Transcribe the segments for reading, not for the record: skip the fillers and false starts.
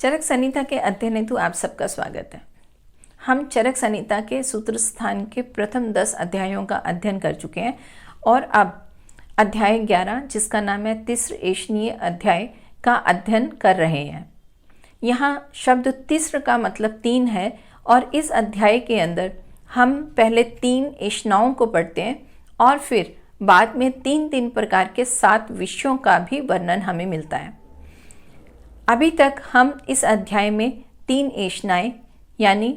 चरक संहिता के अध्ययन हेतु आप सबका स्वागत है। हम चरक संहिता के सूत्र स्थान के प्रथम 10 अध्यायों का अध्ययन कर चुके हैं और अब अध्याय 11 जिसका नाम है तिस्र एषणीय अध्याय का अध्ययन कर रहे हैं। यहाँ शब्द तिस्र का मतलब 3 है और इस अध्याय के अंदर हम पहले 3 एषणाओं को पढ़ते हैं और फिर बाद में 3 प्रकार के 7 विषयों का भी वर्णन हमें मिलता है। अभी तक हम इस अध्याय में 3 एषणाएं यानी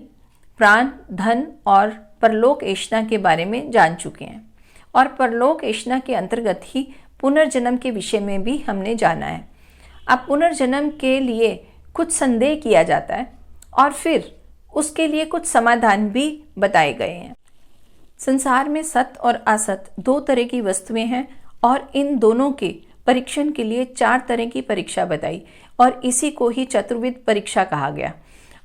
प्राण, धन और परलोक एषणा के बारे में जान चुके हैं और परलोक एषणा के अंतर्गत ही पुनर्जन्म के विषय में भी हमने जाना है। अब पुनर्जन्म के लिए कुछ संदेह किया जाता है और फिर उसके लिए कुछ समाधान भी बताए गए हैं। संसार में सत और असत 2 तरह की वस्तुएं हैं और इन दोनों के परीक्षण के लिए 4 तरह की परीक्षा बताई और इसी को ही चतुर्विध परीक्षा कहा गया।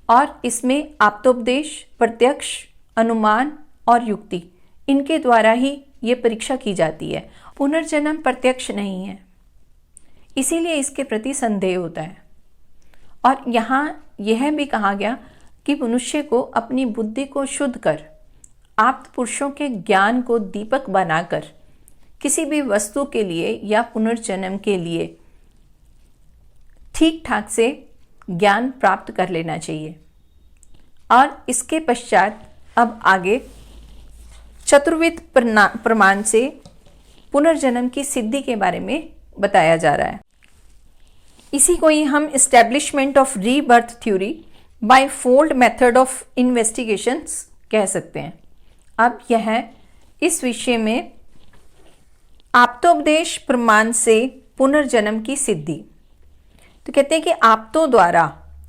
और इसमें आप्तोपदेश, प्रत्यक्ष, अनुमान और युक्ति इनके द्वारा ही ये परीक्षा की जाती है। पुनर्जन्म प्रत्यक्ष नहीं है, इसीलिए इसके प्रति संदेह होता है। और यहाँ यह भी कहा गया कि मनुष्य को अपनी बुद्धि को शुद्ध कर आप्त पुरुषों के ज्ञान को दीपक बनाकर किसी भी वस्तु के लिए या पुनर्जन्म के लिए ठीक ठाक से ज्ञान प्राप्त कर लेना चाहिए। और इसके पश्चात अब आगे चतुर्विध प्रमाण से पुनर्जन्म की सिद्धि के बारे में बताया जा रहा है। इसी को ही हम establishment of rebirth theory by fold method of investigations कह सकते हैं। अब यह इस विषय में आप्तोपदेश प्रमाण से पुनर्जन्म की सिद्धि। तो कहते हैं कि आप्तों द्वारा,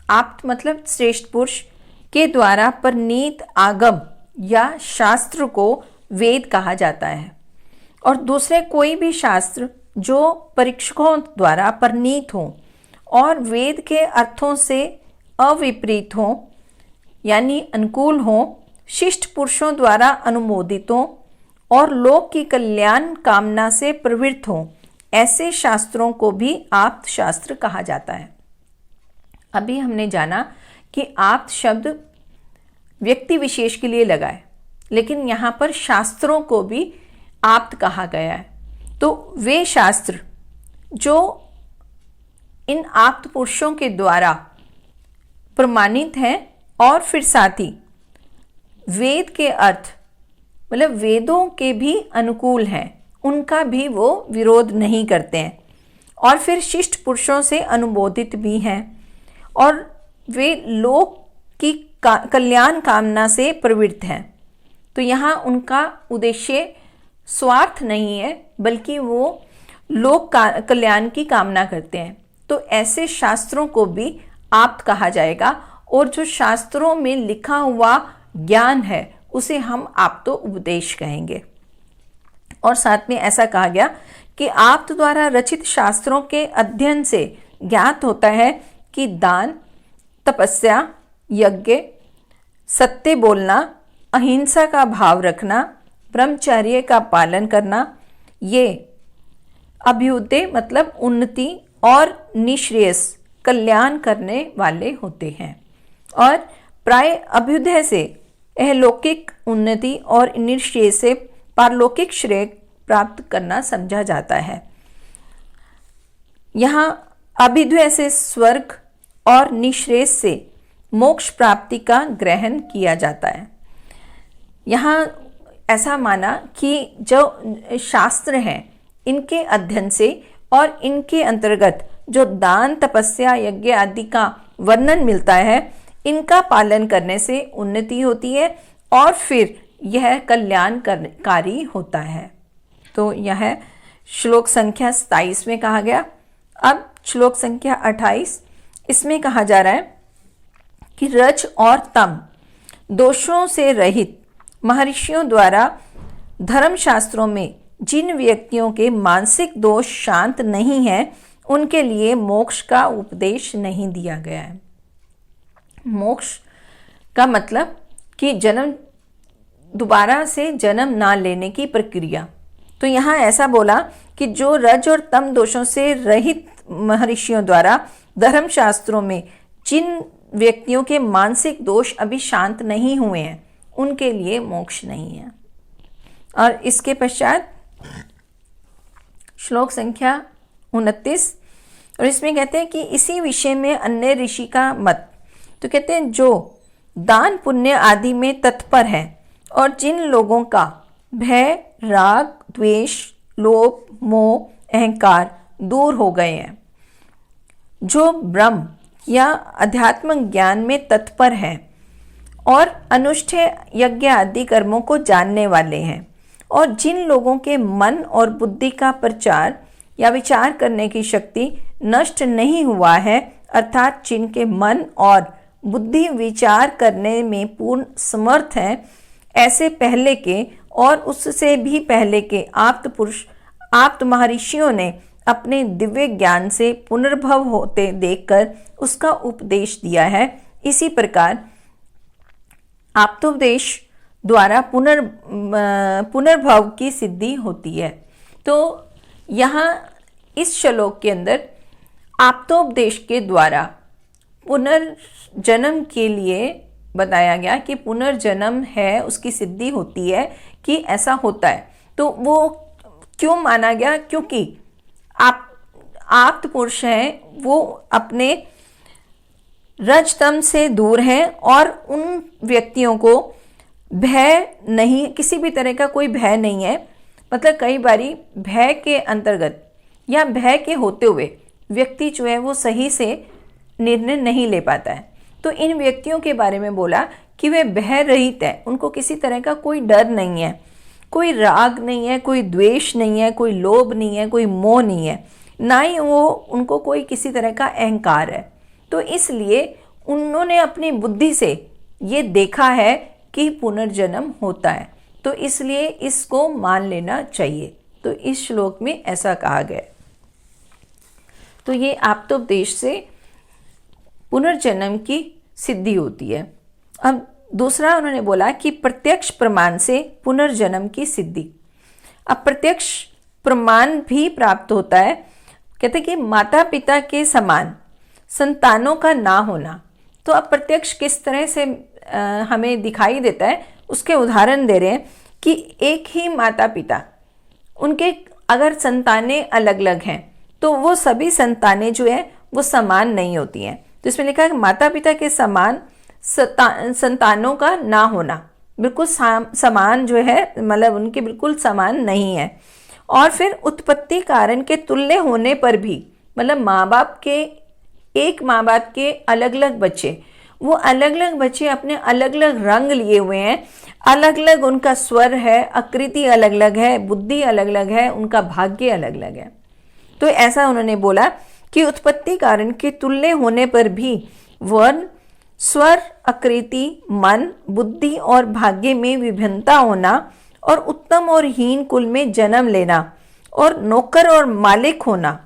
आप्त मतलब श्रेष्ठ पुरुष के द्वारा परनीत आगम या शास्त्र को वेद कहा जाता है और दूसरे कोई भी शास्त्र जो परीक्षकों द्वारा परनीत हों और वेद के अर्थों से अविपरीत हों यानी अनुकूल हों, शिष्ट पुरुषों द्वारा अनुमोदित हों और लोक की कल्याण कामना से प्रवृत्त हों, ऐसे शास्त्रों को भी आप्त शास्त्र कहा जाता है। अभी हमने जाना कि आप्त शब्द व्यक्ति विशेष के लिए लगा है, लेकिन यहाँ पर शास्त्रों को भी आप्त कहा गया है। तो वे शास्त्र जो इन आप्त पुरुषों के द्वारा प्रमाणित हैं और फिर साथ ही वेद के अर्थ मतलब वेदों के भी अनुकूल हैं, उनका भी वो विरोध नहीं करते हैं और फिर शिष्ट पुरुषों से अनुमोदित भी हैं और वे लोक की कल्याण कामना से प्रवृत्त हैं। तो यहाँ उनका उद्देश्य स्वार्थ नहीं है बल्कि वो लोक कल्याण की कामना करते हैं। तो ऐसे शास्त्रों को भी आप्त कहा जाएगा और जो शास्त्रों में लिखा हुआ ज्ञान है उसे हम आप्तो उपदेश कहेंगे। और साथ में ऐसा कहा गया कि आप्त द्वारा रचित शास्त्रों के अध्ययन से ज्ञात होता है कि दान, तपस्या, यज्ञ, सत्य बोलना, अहिंसा का भाव रखना, ब्रह्मचर्य का पालन करना, ये अभ्युदय मतलब उन्नति और निश्रेयस कल्याण करने वाले होते हैं। और प्राय अभ्युदय से अहलौकिक उन्नति और निश्रेय से पारलौकिक श्रेय प्राप्त करना समझा जाता है। यहाँ अभ्युदय से स्वर्ग और निश्रेय से मोक्ष प्राप्ति का ग्रहण किया जाता है। यहाँ ऐसा माना कि जो शास्त्र हैं इनके अध्ययन से और इनके अंतर्गत जो दान, तपस्या, यज्ञ आदि का वर्णन मिलता है, इनका पालन करने से उन्नति होती है और फिर यह कल्याणकारी होता है। तो यह श्लोक संख्या 27 में कहा गया। अब श्लोक संख्या 28 इसमें कहा जा रहा है कि रज और तम दोषों से रहित महर्षियों द्वारा धर्मशास्त्रों में जिन व्यक्तियों के मानसिक दोष शांत नहीं है उनके लिए मोक्ष का उपदेश नहीं दिया गया है। मोक्ष का मतलब कि दोबारा से जन्म ना लेने की प्रक्रिया। तो यहाँ ऐसा बोला कि जो रज और तम दोषों से रहित महर्षियों द्वारा धर्मशास्त्रों में जिन व्यक्तियों के मानसिक दोष अभी शांत नहीं हुए हैं उनके लिए मोक्ष नहीं है। और इसके पश्चात श्लोक संख्या 29, और इसमें कहते हैं कि इसी विषय में अन्य ऋषि का मत, तो कहते हैं जो दान पुण्य आदि में तत्पर है और जिन लोगों का भय, राग, द्वेष, लोभ, मोह, अहंकार दूर हो गए हैं, जो ब्रह्म या अध्यात्म ज्ञान में तत्पर हैं और अनुष्ठेय यज्ञ आदि कर्मों को जानने वाले हैं, और जिन लोगों के मन और बुद्धि का प्रचार या विचार करने की शक्ति नष्ट नहीं हुआ है, अर्थात जिनके मन और बुद्धि विचार करने में पूर्ण समर्थ हैं, ऐसे पहले के और उससे भी पहले के आप्त पुरुष, आप्त महर्षियों ने अपने दिव्य ज्ञान से पुनर्भव होते देखकर उसका उपदेश दिया है। इसी प्रकार आप्तोपदेश द्वारा पुनर्भव की सिद्धि होती है। तो यहाँ इस श्लोक के अंदर आप्तोपदेश के द्वारा पुनर्जन्म के लिए बताया गया कि पुनर्जन्म है, उसकी सिद्धि होती है, कि ऐसा होता है। तो वो क्यों माना गया? क्योंकि आप्त पुरुष हैं, वो अपने रजतम से दूर हैं और उन व्यक्तियों को भय नहीं, किसी भी तरह का कोई भय नहीं है। मतलब कई बारी भय के अंतर्गत या भय के होते हुए व्यक्ति जो है वो सही से निर्णय नहीं ले पाता है। तो इन व्यक्तियों के बारे में बोला कि वे भय रहित है, उनको किसी तरह का कोई डर नहीं है, कोई राग नहीं है, कोई द्वेष नहीं है, कोई लोभ नहीं है, कोई मोह नहीं है, ना ही उनको कोई किसी तरह का अहंकार है। तो इसलिए उन्होंने अपनी बुद्धि से ये देखा है कि पुनर्जन्म होता है, तो इसलिए इसको मान लेना चाहिए। तो इस श्लोक में ऐसा कहा गया। तो ये आप्तोपदेश से पुनर्जन्म की सिद्धि होती है। अब दूसरा उन्होंने बोला कि प्रत्यक्ष प्रमाण से पुनर्जन्म की सिद्धि। अब प्रत्यक्ष प्रमाण भी प्राप्त होता है। कहते कि माता पिता के समान संतानों का ना होना। तो अब प्रत्यक्ष किस तरह से हमें दिखाई देता है, उसके उदाहरण दे रहे हैं कि एक ही माता पिता, उनके अगर संतानें अलग अलग हैं तो वो सभी संतानें जो है वो समान नहीं होती हैं। तो इसमें लिखा है कि माता पिता के समान संतानों का ना होना, बिल्कुल समान जो है, मतलब उनके बिल्कुल समान नहीं है। और फिर उत्पत्ति कारण के तुल्य होने पर भी, मतलब माँ बाप के, एक माँ बाप के अलग अलग बच्चे, वो अलग अलग बच्चे अपने अलग अलग रंग लिए हुए हैं, अलग अलग उनका स्वर है, आकृति अलग अलग है, बुद्धि अलग अलग है, उनका भाग्य अलग अलग है। तो ऐसा उन्होंने बोला कि उत्पत्ति कारण के तुल्य होने पर भी वर्ण, स्वर, आकृति, मन, बुद्धि और भाग्य में विभिन्नता होना, और उत्तम और हीन कुल में जन्म लेना, और नौकर और मालिक होना,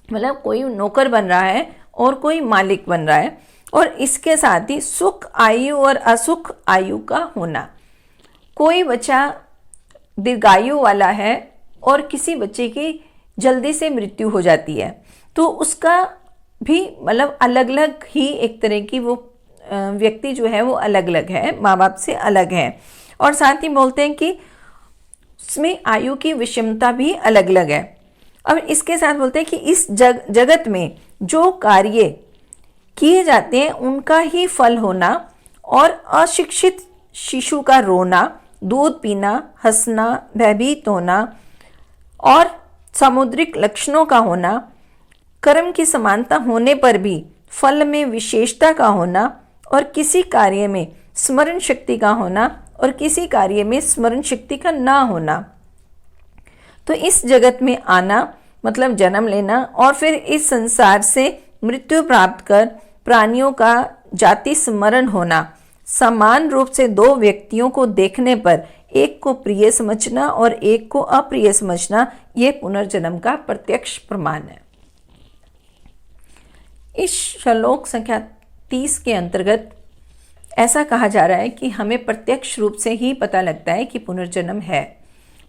मतलब कोई नौकर बन रहा है और कोई मालिक बन रहा है, और इसके साथ ही सुख आयु और असुख आयु का होना। कोई बच्चा दीर्घायु वाला है और किसी बच्चे की जल्दी से मृत्यु हो जाती है, तो उसका भी मतलब अलग अलग ही एक तरह की वो व्यक्ति जो है वो अलग अलग है, माँ बाप से अलग है। और साथ ही बोलते हैं कि उसमें आयु की विषमता भी अलग अलग है। अब इसके साथ बोलते हैं कि इस जगत में जो कार्य किए जाते हैं उनका ही फल होना, और अशिक्षित शिशु का रोना, दूध पीना, हंसना, भयभीत होना, और सामुद्रिक लक्षणों का होना, कर्म की समानता होने पर भी फल में विशेषता का होना, और किसी कार्य में स्मरण शक्ति का होना और किसी कार्य में स्मरण शक्ति का ना होना। तो इस जगत में आना मतलब जन्म लेना, और फिर इस संसार से मृत्यु प्राप्त कर प्राणियों का जाति स्मरण होना, समान रूप से दो व्यक्तियों को देखने पर एक को प्रिय समझना और एक को अप्रिय समझना, ये पुनर्जन्म का प्रत्यक्ष प्रमाण है। इस श्लोक संख्या 30 के अंतर्गत ऐसा कहा जा रहा है कि हमें प्रत्यक्ष रूप से ही पता लगता है कि पुनर्जन्म है,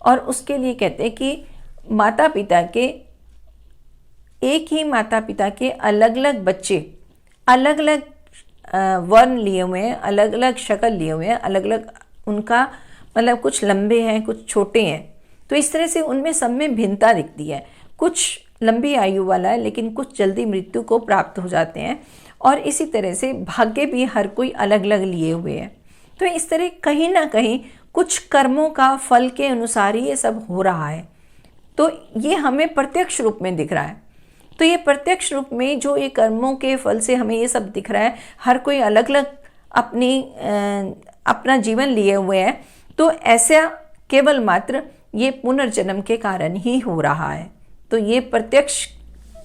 और उसके लिए कहते हैं कि माता पिता के, एक ही माता पिता के अलग अलग बच्चे अलग अलग वर्ण लिए हुए हैं, अलग अलग शक्ल लिए हुए हैं, अलग अलग उनका मतलब कुछ लंबे हैं, कुछ छोटे हैं। तो इस तरह से उनमें सब में भिन्नता दिखती है। कुछ लंबी आयु वाला है, लेकिन कुछ जल्दी मृत्यु को प्राप्त हो जाते हैं। और इसी तरह से भाग्य भी हर कोई अलग अलग लिए हुए है। तो इस तरह कहीं ना कहीं कुछ कर्मों का फल के अनुसार ही ये सब हो रहा है। तो ये हमें प्रत्यक्ष रूप में दिख रहा है। तो ये प्रत्यक्ष रूप में जो ये कर्मों के फल से हमें ये सब दिख रहा है, हर कोई अलग अलग अपना जीवन लिए हुए है। तो ऐसा केवल मात्र ये पुनर्जन्म के कारण ही हो रहा है। तो ये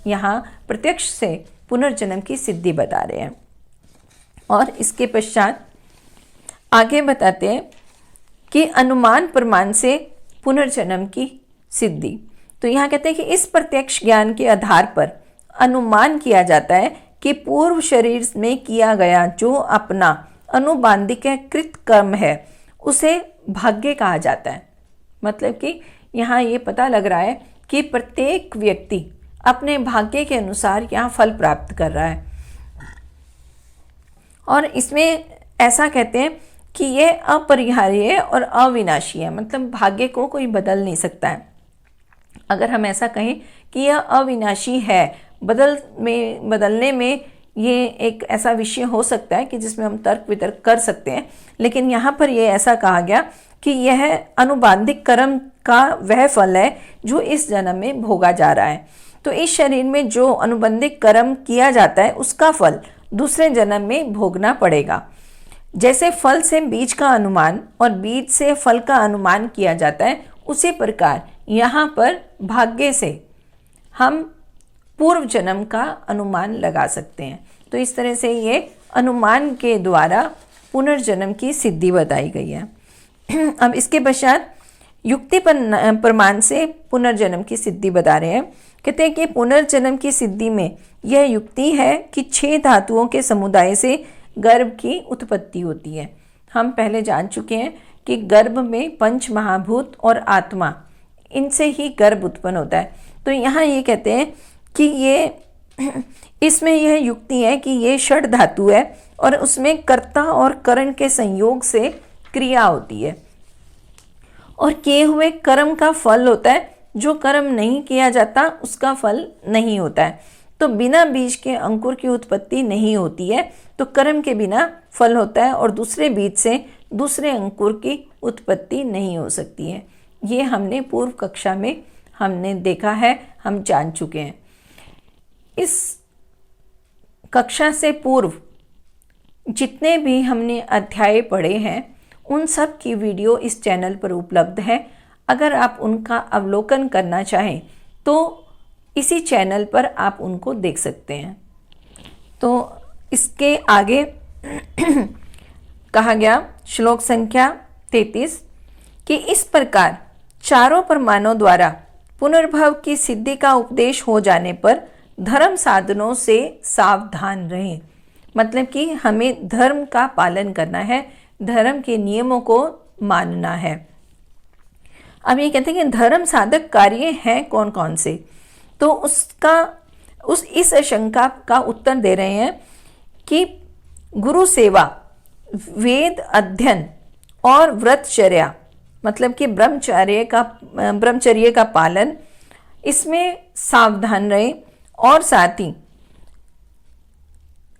यहाँ प्रत्यक्ष से पुनर्जन्म की सिद्धि बता रहे हैं। और इसके पश्चात आगे बताते हैं कि अनुमान प्रमाण से पुनर्जन्म की सिद्धि। तो यहाँ कहते हैं कि इस प्रत्यक्ष ज्ञान के आधार पर अनुमान किया जाता है कि पूर्व शरीर में किया गया जो अपना अनुबांधिक कृत कर्म है उसे भाग्य कहा जाता है। मतलब कि यहाँ ये पता लग रहा है कि प्रत्येक व्यक्ति अपने भाग्य के अनुसार यहाँ फल प्राप्त कर रहा है। और इसमें ऐसा कहते हैं कि यह अपरिहार्य और अविनाशी है। मतलब भाग्य को कोई बदल नहीं सकता है। अगर हम ऐसा कहें कि यह अविनाशी है, बदलने में ये एक ऐसा विषय हो सकता है कि जिसमें हम तर्क वितर्क कर सकते हैं, लेकिन यहाँ पर यह ऐसा कहा गया कि यह अनुबांधिक कर्म का वह फल है जो इस जन्म में भोगा जा रहा है। तो इस शरीर में जो अनुबंधिक कर्म किया जाता है उसका फल दूसरे जन्म में भोगना पड़ेगा। जैसे फल से बीज का अनुमान और बीज से फल का अनुमान किया जाता है, उसी प्रकार यहाँ पर भाग्य से हम पूर्व जन्म का अनुमान लगा सकते हैं। तो इस तरह से ये अनुमान के द्वारा पुनर्जन्म की सिद्धि बताई गई है। अब इसके पश्चात युक्ति प्रमाण से पुनर्जन्म की सिद्धि बता रहे हैं। कहते हैं कि पुनर्जन्म की सिद्धि में यह युक्ति है कि 6 धातुओं के समुदाय से गर्भ की उत्पत्ति होती है। हम पहले जान चुके हैं कि गर्भ में पंच महाभूत और आत्मा, इनसे ही गर्भ उत्पन्न होता है। तो यहाँ ये कहते हैं कि ये इसमें यह युक्ति है कि ये षड धातु है और उसमें कर्ता और करण के संयोग से क्रिया होती है और किए हुए कर्म का फल होता है। जो कर्म नहीं किया जाता उसका फल नहीं होता है। तो बिना बीज के अंकुर की उत्पत्ति नहीं होती है, तो कर्म के बिना फल होता है और दूसरे बीज से दूसरे अंकुर की उत्पत्ति नहीं हो सकती है। ये हमने पूर्व कक्षा में हमने देखा है, हम जान चुके हैं। इस कक्षा से पूर्व जितने भी हमने अध्याय पढ़े हैं उन सब की वीडियो इस चैनल पर उपलब्ध है। अगर आप उनका अवलोकन करना चाहें तो इसी चैनल पर आप उनको देख सकते हैं। तो इसके आगे कहा गया श्लोक संख्या 33 कि इस प्रकार चारों प्रमाणों द्वारा पुनर्भव की सिद्धि का उपदेश हो जाने पर धर्म साधनों से सावधान रहें। मतलब कि हमें धर्म का पालन करना है, धर्म के नियमों को मानना है। अब ये कहते हैं कि धर्म साधक कार्य हैं कौन कौन से, तो इस आशंका का उत्तर दे रहे हैं कि गुरु सेवा, वेद अध्ययन और व्रतचर्या, मतलब कि ब्रह्मचर्य का पालन, इसमें सावधान रहे। और साथ ही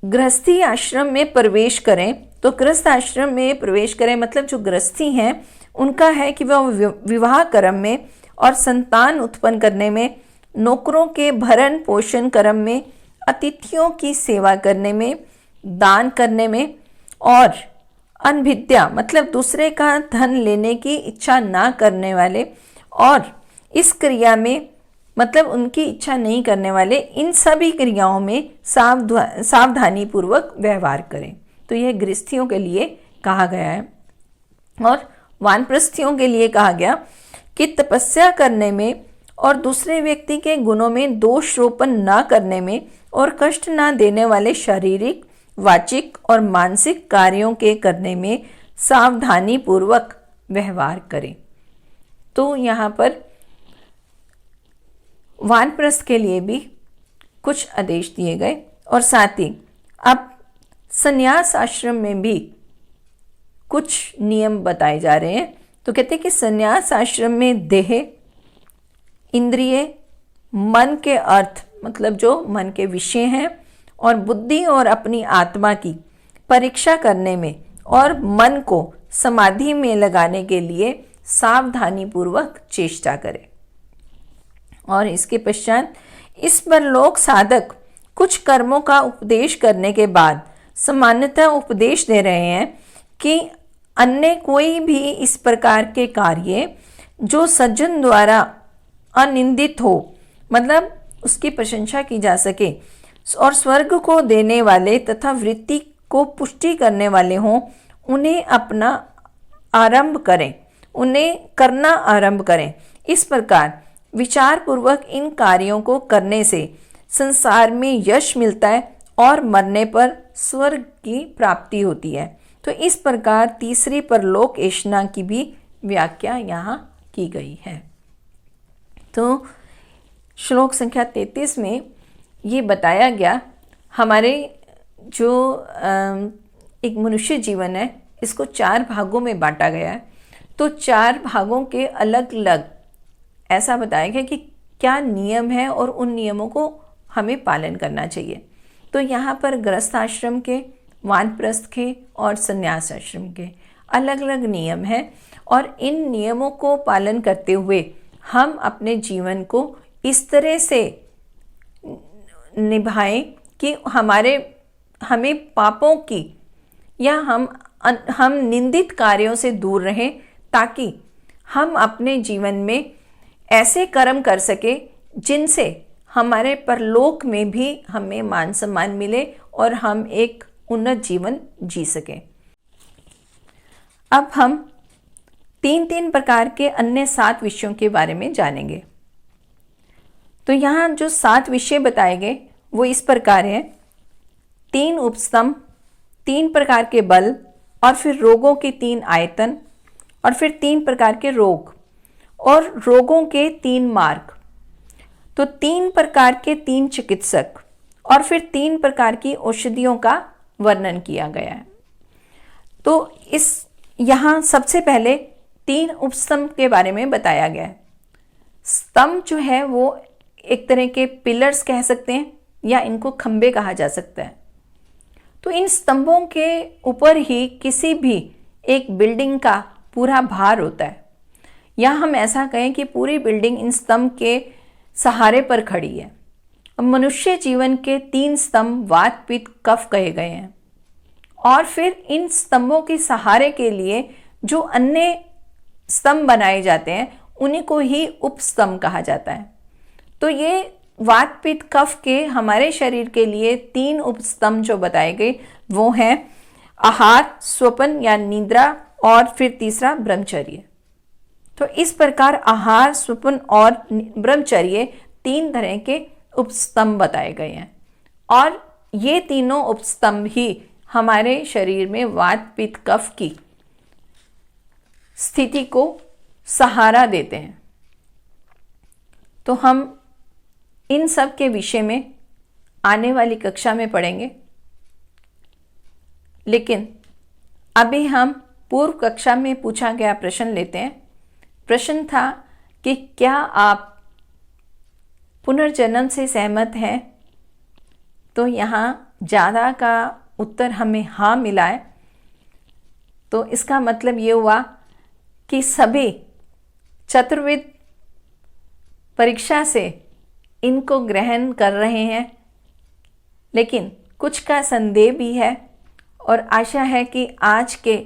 गृहस्थी आश्रम में प्रवेश करें। तो गृहस्थ आश्रम में प्रवेश करें मतलब जो गृहस्थी हैं उनका है कि वह विवाह कर्म में और संतान उत्पन्न करने में, नौकरों के भरण पोषण कर्म में, अतिथियों की सेवा करने में, दान करने में और अनभिद्या मतलब दूसरे का धन लेने की इच्छा ना करने वाले और इस क्रिया में मतलब उनकी इच्छा नहीं करने वाले, इन सभी क्रियाओं में सावधानी पूर्वक व्यवहार करें। तो यह गृहस्थियों के लिए कहा गया है। और वानप्रस्थियों के लिए कहा गया कि तपस्या करने में और दूसरे व्यक्ति के गुणों में दोषारोपण न करने में और कष्ट न देने वाले शारीरिक, वाचिक और मानसिक कार्यों के करने में सावधानी पूर्वक व्यवहार करें। तो यहाँ पर वानप्रस्थ के लिए भी कुछ आदेश दिए गए और साथ ही अब संन्यास आश्रम में भी कुछ नियम बताए जा रहे हैं। तो कहते हैं कि संन्यास आश्रम में देह, इंद्रिय, मन के अर्थ मतलब जो मन के विषय हैं, और बुद्धि और अपनी आत्मा की परीक्षा करने में और मन को समाधि में लगाने के लिए सावधानी पूर्वक चेष्टा करें। और इसके पश्चात इस पर लोक साधक कुछ कर्मों का उपदेश करने के बाद सामान्यतः उपदेश दे रहे हैं कि अन्य कोई भी इस प्रकार के कार्य जो सज्जन द्वारा अनिंदित हो, मतलब उसकी प्रशंसा की जा सके और स्वर्ग को देने वाले तथा वृत्ति को पुष्टि करने वाले हों, उन्हें अपना आरंभ करें, उन्हें करना आरंभ करें। इस प्रकार विचार पूर्वक इन कार्यों को करने से संसार में यश मिलता है और मरने पर स्वर्ग की प्राप्ति होती है। तो इस प्रकार तीसरी परलोक ऐशना की भी व्याख्या यहाँ की गई है। तो श्लोक संख्या 33 में ये बताया गया, हमारे जो एक मनुष्य जीवन है इसको 4 भागों में बांटा गया है। तो 4 भागों के अलग अलग ऐसा बताया गया कि क्या नियम है और उन नियमों को हमें पालन करना चाहिए। तो यहाँ पर गृहस्थ आश्रम के, वानप्रस्थ के और संन्यास आश्रम के अलग अलग नियम हैं, और इन नियमों को पालन करते हुए हम अपने जीवन को इस तरह से निभाएं कि हमें पापों की या हम निंदित कार्यों से दूर रहें, ताकि हम अपने जीवन में ऐसे कर्म कर सके जिनसे हमारे परलोक में भी हमें मान सम्मान मिले और हम एक उन्नत जीवन जी सकें। अब हम 3 प्रकार के अन्य 7 विषयों के बारे में जानेंगे। तो यहाँ जो 7 विषय बताए गए वो इस प्रकार हैं: 3 उपस्तंभ, 3 प्रकार के बल, और फिर रोगों के 3 आयतन, और फिर 3 प्रकार के रोग और रोगों के 3 मार्ग। तो 3 प्रकार के 3 चिकित्सक और फिर 3 प्रकार की औषधियों का वर्णन किया गया है। तो इस यहाँ सबसे पहले 3 उपस्तंभ के बारे में बताया गया है। स्तंभ जो है वो एक तरह के पिलर्स कह सकते हैं या इनको खंबे कहा जा सकता है। तो इन स्तंभों के ऊपर ही किसी भी एक बिल्डिंग का पूरा भार होता है, या हम ऐसा कहें कि पूरी बिल्डिंग इन स्तंभ के सहारे पर खड़ी है। अब मनुष्य जीवन के 3 स्तंभ वात, पित्त, कफ कहे गए हैं, और फिर इन स्तंभों के सहारे के लिए जो अन्य स्तंभ बनाए जाते हैं उन्हीं को ही उपस्तंभ कहा जाता है। तो ये वात, पित्त, कफ के हमारे शरीर के लिए 3 उपस्तंभ जो बताए गए वो हैं आहार, स्वपन या निद्रा, और फिर तीसरा ब्रह्मचर्य। तो इस प्रकार आहार, स्वपन और ब्रह्मचर्य 3 तरह के उपस्तंभ बताए गए हैं, और ये तीनों उपस्तंभ ही हमारे शरीर में वात, पित्त, कफ की स्थिति को सहारा देते हैं। तो हम इन सब के विषय में आने वाली कक्षा में पढ़ेंगे, लेकिन अभी हम पूर्व कक्षा में पूछा गया प्रश्न लेते हैं। प्रश्न था कि क्या आप पुनर्जन्म से सहमत हैं? तो यहाँ ज़्यादा का उत्तर हमें हाँ मिला है। तो इसका मतलब ये हुआ कि सभी चतुर्विध परीक्षा से इनको ग्रहण कर रहे हैं, लेकिन कुछ का संदेह भी है, और आशा है कि आज के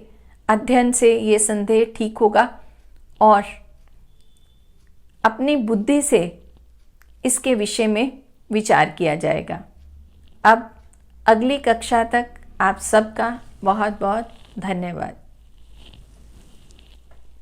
अध्ययन से ये संदेह ठीक होगा और अपनी बुद्धि से इसके विषय में विचार किया जाएगा। अब अगली कक्षा तक आप सबका बहुत बहुत धन्यवाद।